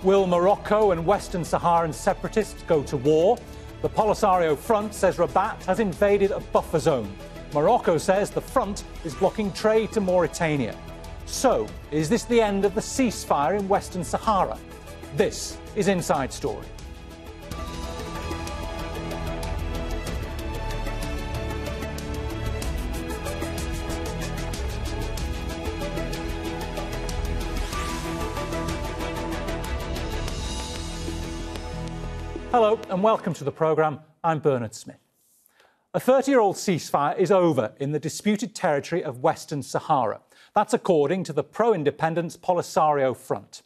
Will Morocco and Western Saharan separatists go to war? The Polisario Front says Rabat has invaded a buffer zone. Morocco says the front is blocking trade to Mauritania. So, is this the end of the ceasefire in Western Sahara? This is Inside Story. Hello and welcome to the programme. I'm Bernard Smith. A 30-year-old ceasefire is over in the disputed territory of Western Sahara. That's according to the pro-independence Polisario Front.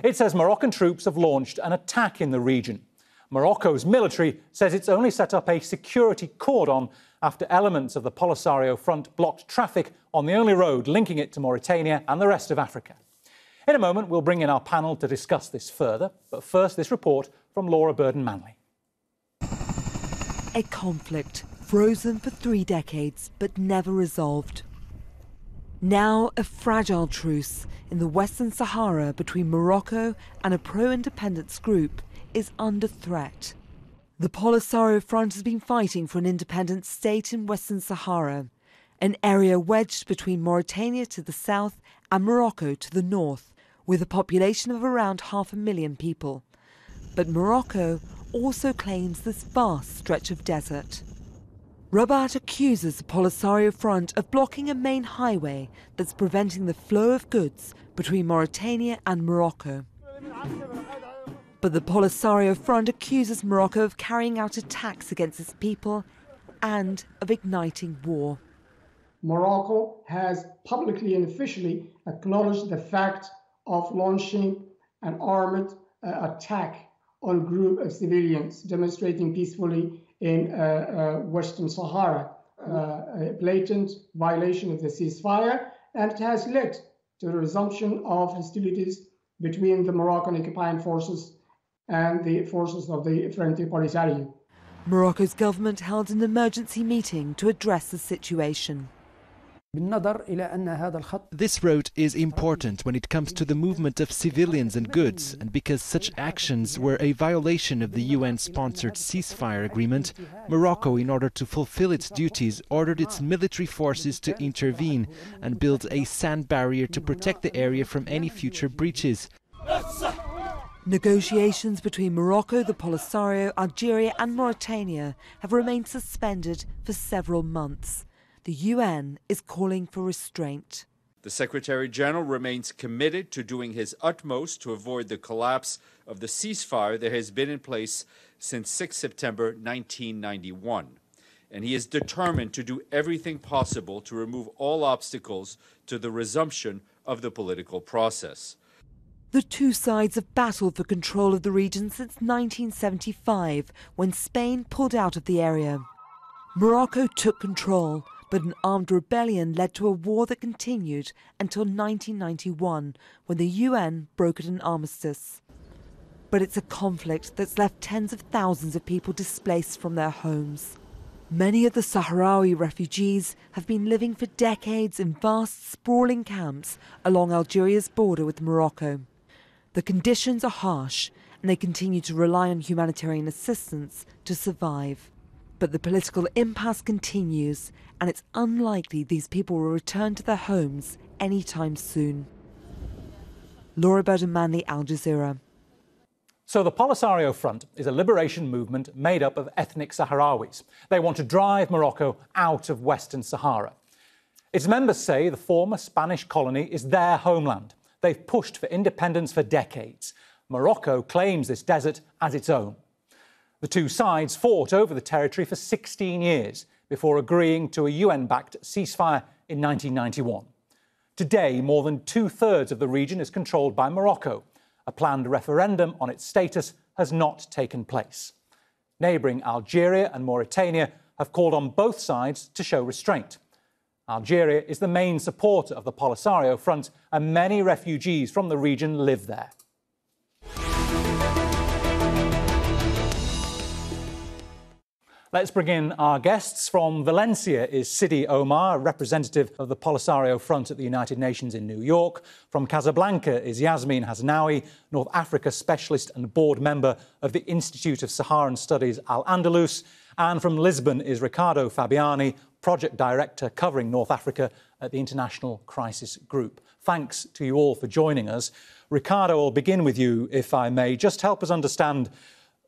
It says Moroccan troops have launched an attack in the region. Morocco's military says it's only set up a security cordon after elements of the Polisario Front blocked traffic on the only road linking it to Mauritania and the rest of Africa. In a moment, we'll bring in our panel to discuss this further. But first, this report from Laura Burden-Manley. A conflict frozen for 3 decades but never resolved. Now a fragile truce in the Western Sahara between Morocco and a pro-independence group is under threat. The Polisario Front has been fighting for an independent state in Western Sahara, an area wedged between Mauritania to the south and Morocco to the north, with a population of around 500,000 people. But Morocco also claims this vast stretch of desert. Rabat accuses the Polisario Front of blocking a main highway that's preventing the flow of goods between Mauritania and Morocco. But the Polisario Front accuses Morocco of carrying out attacks against its people and of igniting war. Morocco has publicly and officially acknowledged the fact of launching an armed attack on a group of civilians demonstrating peacefully in Western Sahara, a blatant violation of the ceasefire, and it has led to the resumption of hostilities between the Moroccan occupying forces and the forces of the Frente Polisario. Morocco's government held an emergency meeting to address the situation. This road is important when it comes to the movement of civilians and goods, and because such actions were a violation of the UN-sponsored ceasefire agreement, Morocco, in order to fulfill its duties, ordered its military forces to intervene and build a sand barrier to protect the area from any future breaches. Negotiations between Morocco, the Polisario, Algeria and Mauritania have remained suspended for several months. The UN is calling for restraint. The Secretary-General remains committed to doing his utmost to avoid the collapse of the ceasefire that has been in place since 6 September 1991. And he is determined to do everything possible to remove all obstacles to the resumption of the political process. The two sides have battled for control of the region since 1975, when Spain pulled out of the area. Morocco took control, but an armed rebellion led to a war that continued until 1991, when the UN brokered an armistice. But it's a conflict that's left tens of thousands of people displaced from their homes. Many of the Sahraoui refugees have been living for decades in vast, sprawling camps along Algeria's border with Morocco. The conditions are harsh, and they continue to rely on humanitarian assistance to survive. But the political impasse continues, and it's unlikely these people will return to their homes anytime soon. Laura Burden-Manley, Aljzeera. So the Polisario Front is a liberation movement made up of ethnic Sahrawis. They want to drive Morocco out of Western Sahara. Its members say the former Spanish colony is their homeland. They've pushed for independence for decades. Morocco claims this desert as its own. The two sides fought over the territory for 16 years before agreeing to a UN-backed ceasefire in 1991. Today, more than 2/3 of the region is controlled by Morocco. A planned referendum on its status has not taken place. Neighbouring Algeria and Mauritania have called on both sides to show restraint. Algeria is the main supporter of the Polisario Front, and many refugees from the region live there. Let's bring in our guests. From Valencia is Sidi Omar, representative of the Polisario Front at the United Nations in New York. From Casablanca is Yasmin Hasnaoui, North Africa specialist and board member of the Institute of Saharan Studies Al-Andalus. And from Lisbon is Ricardo Fabiani, project director covering North Africa at the International Crisis Group. Thanks to you all for joining us. Ricardo, I'll begin with you, if I may. Just help us understand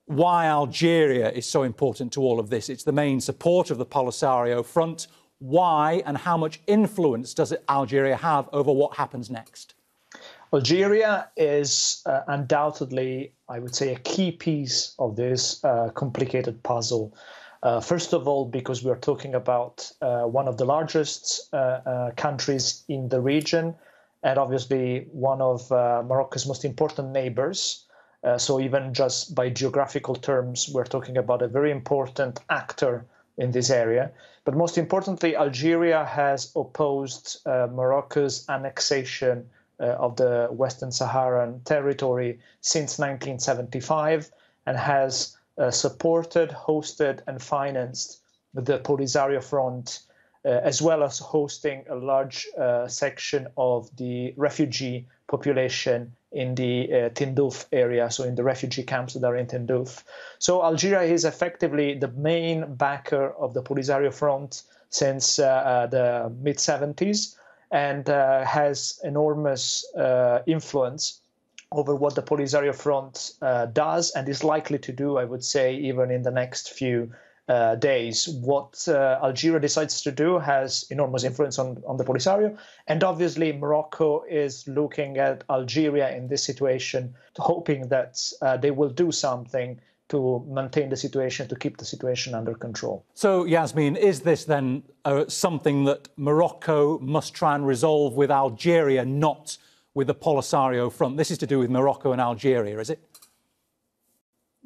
why Algeria is so important to all of this. It's the main supporter of the Polisario Front. Why and how much influence does Algeria have over what happens next? Algeria is undoubtedly, I would say, a key piece of this complicated puzzle. First of all, because we're talking about one of the largest countries in the region, and obviously one of Morocco's most important neighbors. So even just by geographical terms, we're talking about a very important actor in this area. But most importantly, Algeria has opposed Morocco's annexation of the Western Saharan territory since 1975 and has supported, hosted and financed the Polisario Front, as well as hosting a large section of the refugee population in the Tindouf area, so in the refugee camps that are in Tindouf. So Algeria is effectively the main backer of the Polisario Front since the mid-70s and has enormous influence over what the Polisario Front does and is likely to do, I would say, even in the next few days. What Algeria decides to do has enormous influence on the Polisario. And obviously, Morocco is looking at Algeria in this situation, hoping that they will do something to maintain the situation, to keep the situation under control. So, Yasmin, is this then something that Morocco must try and resolve with Algeria, not with the Polisario Front? This is to do with Morocco and Algeria, is it?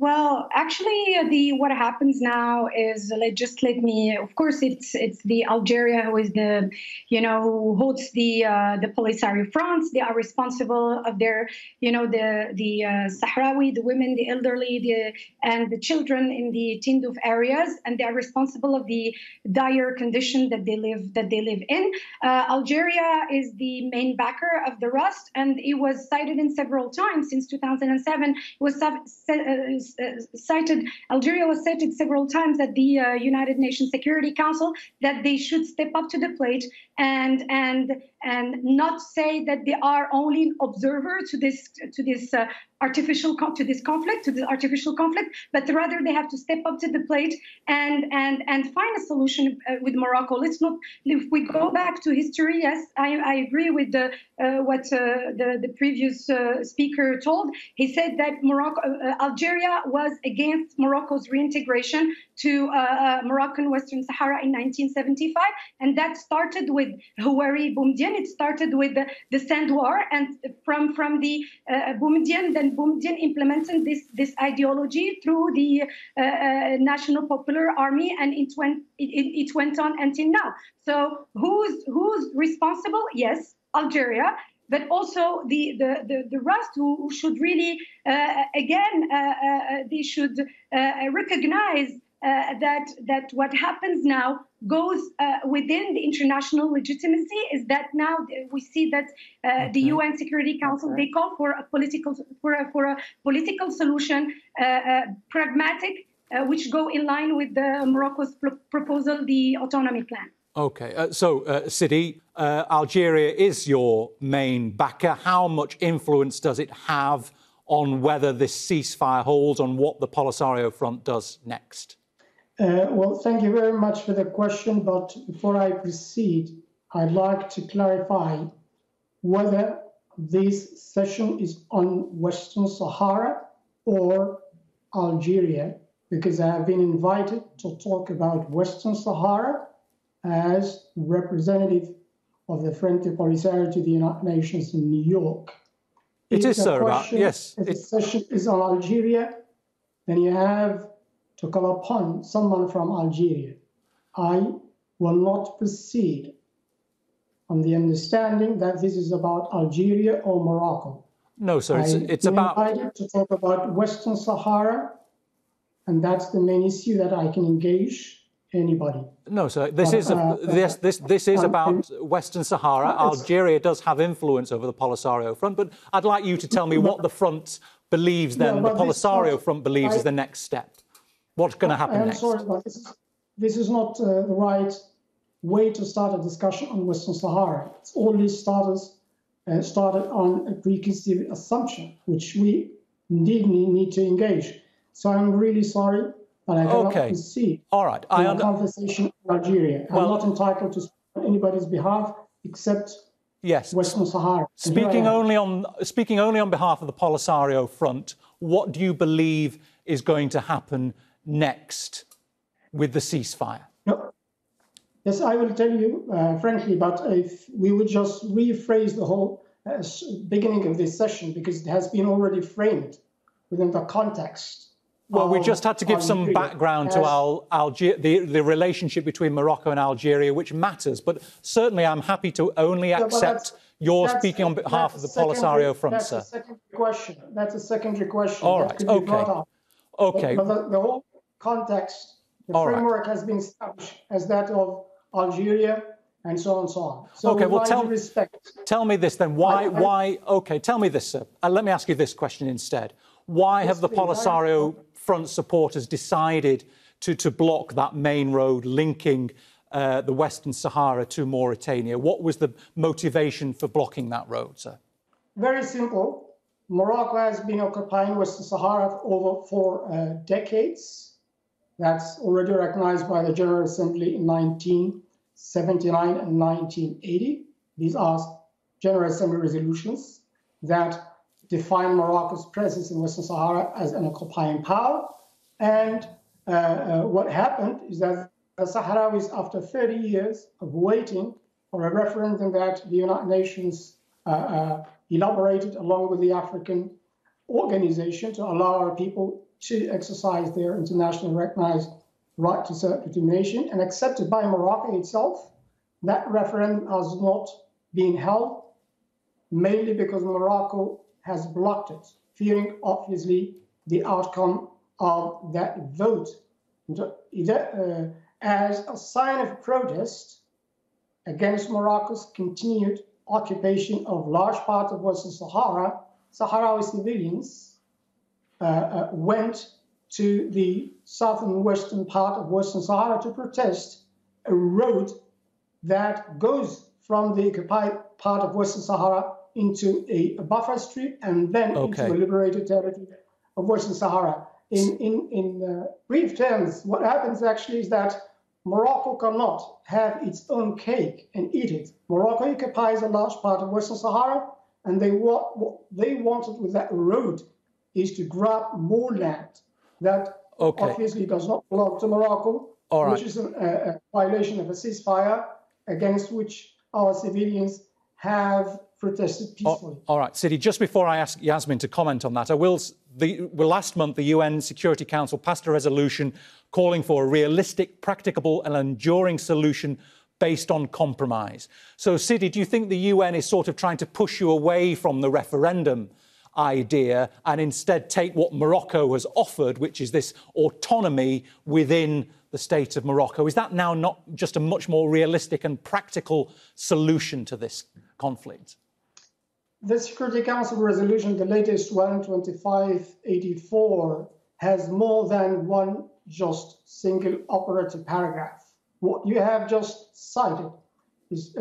Well, actually, what happens now is, let me. Of course, it's the Algeria who is the, who holds the Polisario Front. They are responsible of their, the Sahraoui, the women, the elderly, and the children in the Tindouf areas, and they are responsible of the dire condition that they live in. Algeria is the main backer of the RASD, and it was cited in several times since 2007. It was Algeria was cited several times at the United Nations Security Council that they should step up to the plate and not say that they are only an observer to this artificial conflict, but rather they have to step up to the plate and find a solution with Morocco. Let's not. If we go back to history, yes, I agree with what the previous speaker told. He said that Algeria was against Morocco's reintegration to Moroccan Western Sahara in 1975, and that started with Houari Boumediene. It started with the Sand War, and from the Boumediene, then Boumediene implemented this ideology through the National Popular Army, and it went on until now. So who's responsible? Yes, Algeria, but also the RASD, who should really they should recognize that what happens now goes within the international legitimacy. Is that now we see that the UN Security Council, they call for a political solution, pragmatic, which go in line with the Morocco's proposal, the autonomy plan. OK, so Sidi, Algeria is your main backer. How much influence does it have on whether this ceasefire holds, on what the Polisario Front does next? Well, thank you very much for the question. But before I proceed, I'd like to clarify whether this session is on Western Sahara or Algeria, because I have been invited to talk about Western Sahara as representative of the Frente Polisario to the United Nations in New York. It is, sir. Yes. If the session is on Algeria, then you have to call upon someone from Algeria. I will not proceed on the understanding that this is about Algeria or Morocco. No, sir. It's about. I'm invited to talk about Western Sahara and that's the main issue that I can engage anybody. No, sir. This is about Western Sahara. Algeria does have influence over the Polisario Front, but I'd like you to tell me what the front believes. Then the Polisario Front believes is the next step. What's going to happen next? I'm sorry, but this is not the right way to start a discussion on Western Sahara. It's already started on a preconceived assumption, which we indeed need to engage. So I'm really sorry, but I cannot proceed. All right. A conversation in Algeria. I'm not entitled to speak on anybody's behalf except Western Sahara. Speaking only on behalf of the Polisario Front, what do you believe is going to happen next with the ceasefire? No. Yes, I will tell you frankly, but if we would just rephrase the whole beginning of this session, because it has been already framed within the context. Well, we just had to give some background to the relationship between Morocco and Algeria, which matters. But certainly I'm happy to only accept your speaking on behalf of the Polisario Front, sir. That's a secondary question. That's a secondary question. All right, okay. But the whole context, the framework has been established as that of Algeria and so on and so on. So okay, well, tell me this then. Tell me this, sir. Let me ask you this question instead. Why have the Polisario Front supporters decided to block that main road linking the Western Sahara to Mauritania? What was the motivation for blocking that road, sir? Very simple. Morocco has been occupying Western Sahara for decades. That's already recognized by the General Assembly in 1979 and 1980. These are General Assembly resolutions that define Morocco's presence in Western Sahara as an occupying power. And what happened is that the Sahrawis, after 30 years of waiting for a referendum that the United Nations elaborated along with the African organization to allow our people to exercise their internationally recognized right to self-determination and accepted by Morocco itself, that referendum has not been held, mainly because Morocco has blocked it, fearing, obviously, the outcome of that vote. As a sign of protest against Morocco's continued occupation of large parts of Western Sahara, Sahrawi civilians went to the southern western part of Western Sahara to protest a road that goes from the occupied part of Western Sahara into a buffer strip and then into the liberated territory of Western Sahara. In brief terms, what happens actually is that Morocco cannot have its own cake and eat it. Morocco occupies a large part of Western Sahara, and what they wanted with that road is to grab more land that obviously does not belong to Morocco, which is a violation of a ceasefire against which our civilians have protested peacefully. All right, Sidi, just before I ask Yasmin to comment on that, last month the UN Security Council passed a resolution calling for a realistic, practicable and enduring solution based on compromise. So, Sidi, do you think the UN is sort of trying to push you away from the referendum idea and instead take what Morocco has offered, which is this autonomy within the state of Morocco? Is that now not just a much more realistic and practical solution to this conflict? The Security Council resolution, the latest one, 2584, has more than one just single operative paragraph. What you have just cited is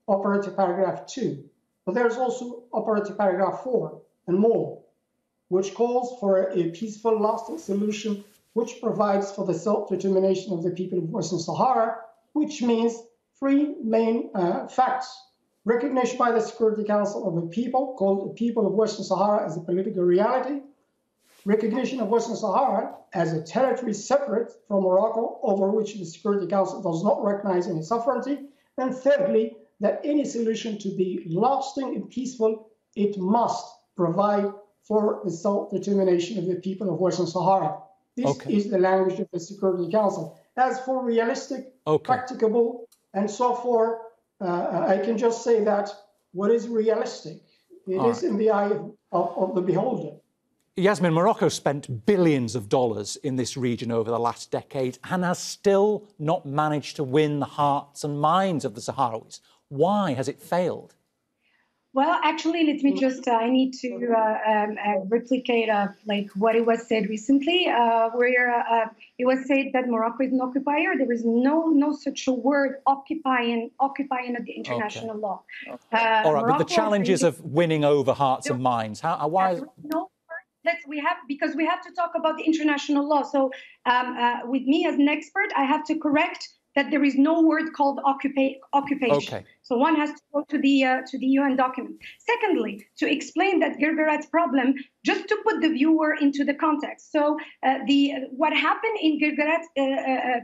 operative paragraph 2, but there's also operative paragraph 4 and more, which calls for a peaceful, lasting solution, which provides for the self-determination of the people of Western Sahara, which means three main facts. Recognition by the Security Council of a people, called the people of Western Sahara, as a political reality. Recognition of Western Sahara as a territory separate from Morocco, over which the Security Council does not recognize any sovereignty. And thirdly, that any solution to be lasting and peaceful, it must provide for the self-determination of the people of Western Sahara. This is the language of the Security Council. As for realistic, practicable, and so forth, I can just say that what is realistic, it is in the eye of the beholder. Yasmin, Morocco spent billions of dollars in this region over the last decade and has still not managed to win the hearts and minds of the Sahrawis. Why has it failed? Well, actually, let me just, I need to replicate like what it was said recently, where it was said that Morocco is an occupier. There is no such a word, occupying of the international law. All right, Morocco, but the challenges of winning over hearts and minds, why is... because we have to talk about the international law. So with me as an expert, I have to correct that there is no word called occupation. Okay. So one has to go to the UN document. Secondly, to explain that Guerguerat's problem, just to put the viewer into the context. So what happened in Guerguerat's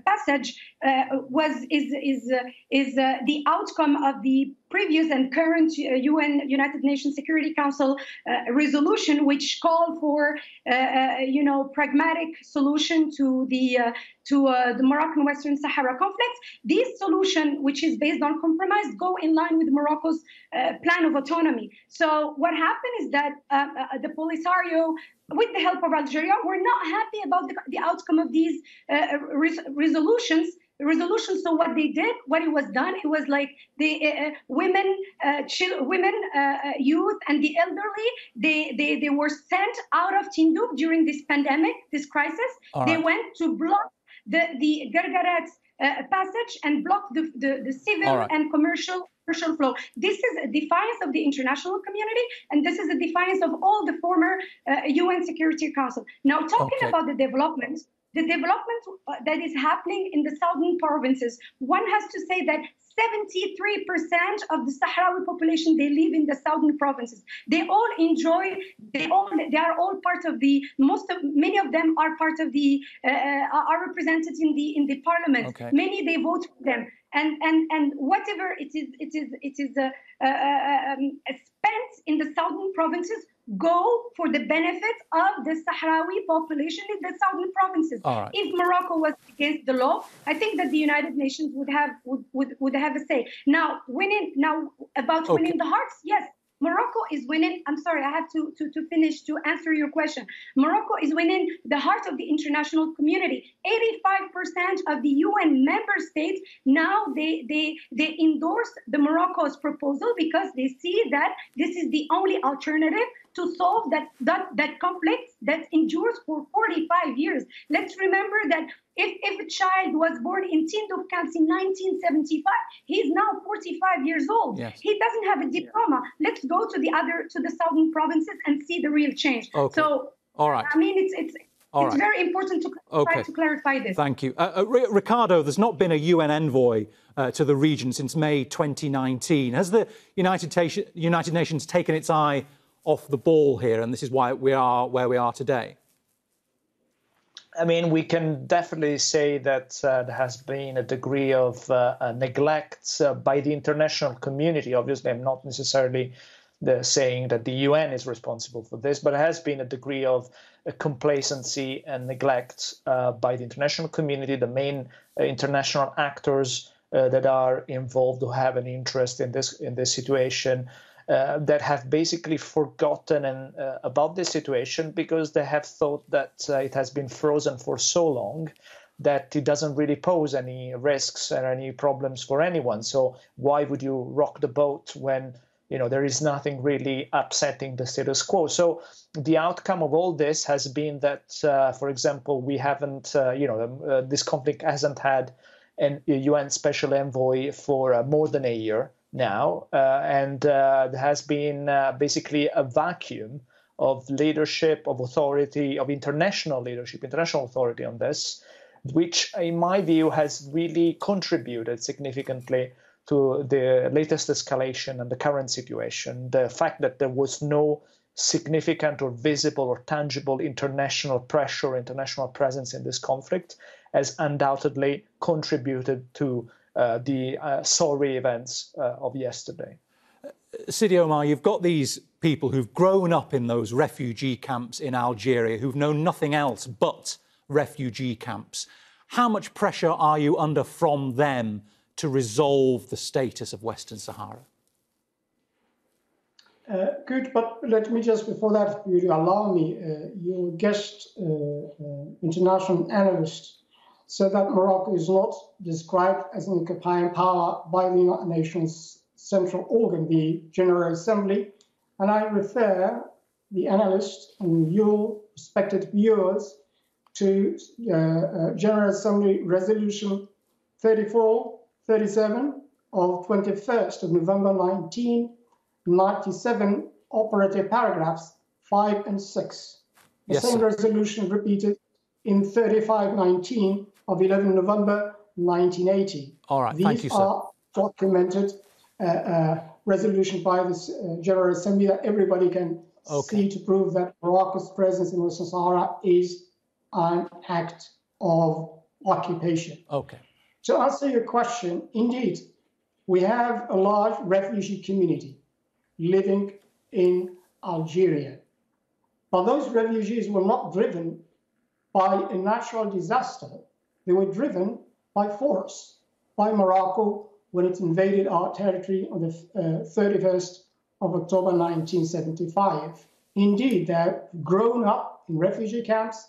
passage is the outcome of the previous and current United Nations Security Council resolution, which called for pragmatic solution to the Moroccan Western Sahara conflict. This solution, which is based on compromise, go in line with Morocco's plan of autonomy. So what happened is that the Polisario, with the help of Algeria, were not happy about the outcome of these resolutions. So what they did, what it was done, it was like the women, youth, and the elderly. They were sent out of Tindouf during this pandemic, this crisis. All they right. went to block the Guerguerat passage and block the civil right. and commercial flow. This is a defiance of the international community, and this is a defiance of all the former UN Security Council. Now, talking about the development that is happening in the southern provinces, one has to say that 73% of the Sahrawi population, they live in the southern provinces. They all enjoy, they are all part of many of them are part of are represented in the parliament. Okay. Many, they vote for them. And whatever it is spent in the southern provinces go for the benefit of the Sahrawi population in the southern provinces. All right. If Morocco was against the law, I think that the United Nations would have a say. Now, winning the hearts, yes. Morocco is winning. I'm sorry, I have to finish to answer your question. Morocco is winning the heart of the international community. 85% of the UN member states now they endorse the Morocco's proposal because they see that this is the only alternative to solve that conflict that endures for 45 years. Let's remember that if a child was born in Tindouf camps in 1975, he's now 45 years old. Yes. He doesn't have a diploma. Let's go to the southern provinces and see the real change. Okay. So, all right. I mean, it's very important to clarify this. Thank you. Ricardo, there's not been a UN envoy to the region since May 2019. Has the United Nations taken its eye off the ball here, and this is why we are where we are today? I mean, we can definitely say that there has been a degree of neglect by the international community. Obviously, I'm not necessarily saying that the UN is responsible for this, but there has been a degree of complacency and neglect by the international community, the main international actors that are involved who have an interest in this situation. That have basically forgotten about this situation because they have thought that it has been frozen for so long that it doesn't really pose any risks and any problems for anyone. So why would you rock the boat when there is nothing really upsetting the status quo? So the outcome of all this has been that, for example, we haven't, this conflict hasn't had a UN special envoy for more than a year now, and there has been basically a vacuum of leadership, of authority, of international leadership, international authority on this, which in my view has really contributed significantly to the latest escalation and the current situation. The fact that there was no significant or visible or tangible international pressure, international presence in this conflict has undoubtedly contributed to the sorry events of yesterday. Sidi Omar, you've got these people who've grown up in those refugee camps in Algeria, who've known nothing else but refugee camps. How much pressure are you under from them to resolve the status of Western Sahara? Good, but let me just, before that, if you allow me, your guest, international analyst, said that Morocco is not described as an occupying power by the United Nations central organ, the General Assembly, and I refer the analyst and your respected viewers to General Assembly Resolution 3437 of 21st of November 1997, operative paragraphs 5 and 6. The same resolution repeated in 3519 of 11 November 1980. All right, thank you, sir. These are documented resolution by the General Assembly that everybody can see to prove that Morocco's presence in Western Sahara is an act of occupation. Okay. To answer your question, indeed, we have a large refugee community living in Algeria. But those refugees were not driven by a natural disaster. They were driven by force, by Morocco when it invaded our territory on the 31st of October 1975. Indeed, they've grown up in refugee camps,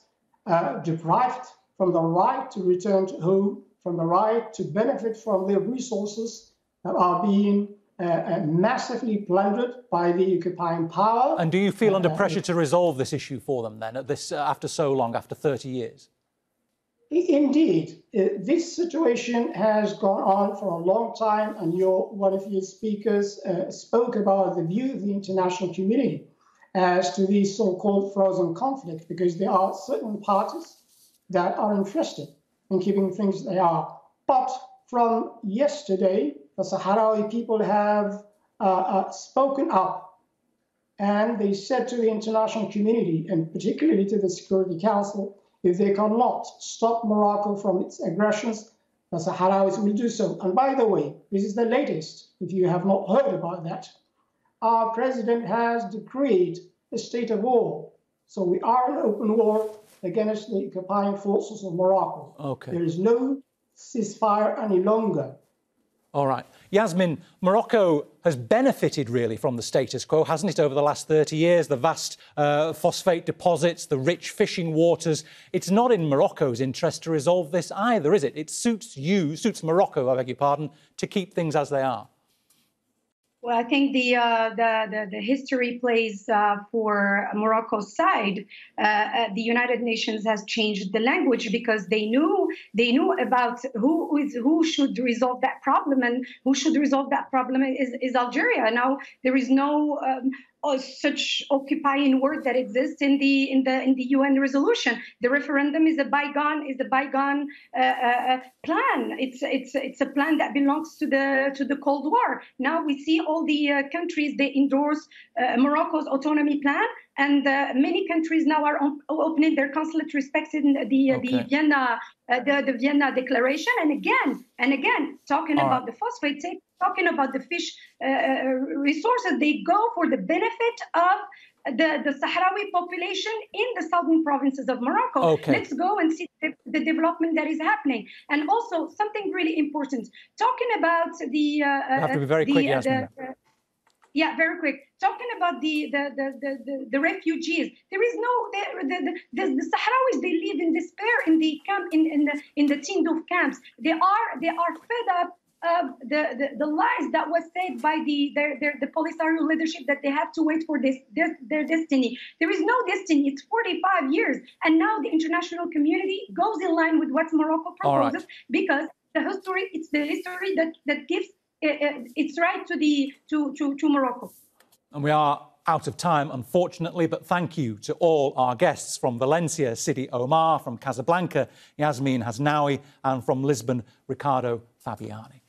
deprived from the right to return to home, from the right to benefit from the resources that are being massively plundered by the occupying power. And do you feel under pressure to resolve this issue for them then, at this, after so long, after 30 years? Indeed. This situation has gone on for a long time, and one of your speakers spoke about the view of the international community as to the so-called frozen conflict, because there are certain parties that are interested in keeping things as they are. But from yesterday, the Sahraoui people have spoken up, and they said to the international community, and particularly to the Security Council, if they cannot stop Morocco from its aggressions, the Sahrawis will do so. And by the way, this is the latest, if you have not heard about that. Our president has decreed a state of war. So we are in open war against the occupying forces of Morocco. Okay. There is no ceasefire any longer. All right. Yasmin, Morocco has benefited really from the status quo, hasn't it, over the last 30 years? The vast phosphate deposits, the rich fishing waters. It's not in Morocco's interest to resolve this either, is it? It suits Morocco, I beg your pardon, to keep things as they are. Well, I think the history plays for Morocco's side. The United Nations has changed the language because they knew about who should resolve that problem, and who should resolve that problem is Algeria. Now there is no such occupying word that exists in the UN resolution. The referendum is a bygone plan. It's a plan that belongs to the Cold War. Now we see all the countries, they endorse Morocco's autonomy plan, and many countries now are opening their consulate respecting the Vienna Declaration, and again talking about the phosphate, talking about the fish resources. They go for the benefit of the Sahraoui population in the southern provinces of Morocco. Okay. Let's go and see the development that is happening. And also something really important, talking about the you have to be very quick, Yasmin. Yeah, very quick. Talking about the refugees, there is no the Sahrawis. They live in despair in the camp in the Tindouf camps. They are fed up of the lies that was said by the Polisario leadership, that they have to wait for their destiny. There is no destiny. It's 45 years, and now the international community goes in line with what Morocco proposes, because it's the history that gives it's right to Morocco. And we are out of time, unfortunately, but thank you to all our guests from Valencia, Sidi Omar, from Casablanca, Yasmin Hasnaoui, and from Lisbon, Ricardo Fabiani.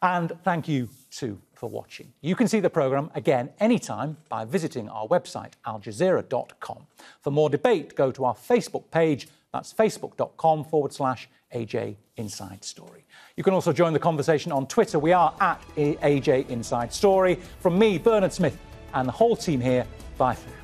And thank you, too, for watching. You can see the programme again anytime by visiting our website, aljzeera.com. For more debate, go to our Facebook page. That's facebook.com/AJ Inside Story. You can also join the conversation on Twitter. We are at AJ Inside Story. From me, Bernard Smith, and the whole team here, bye for now.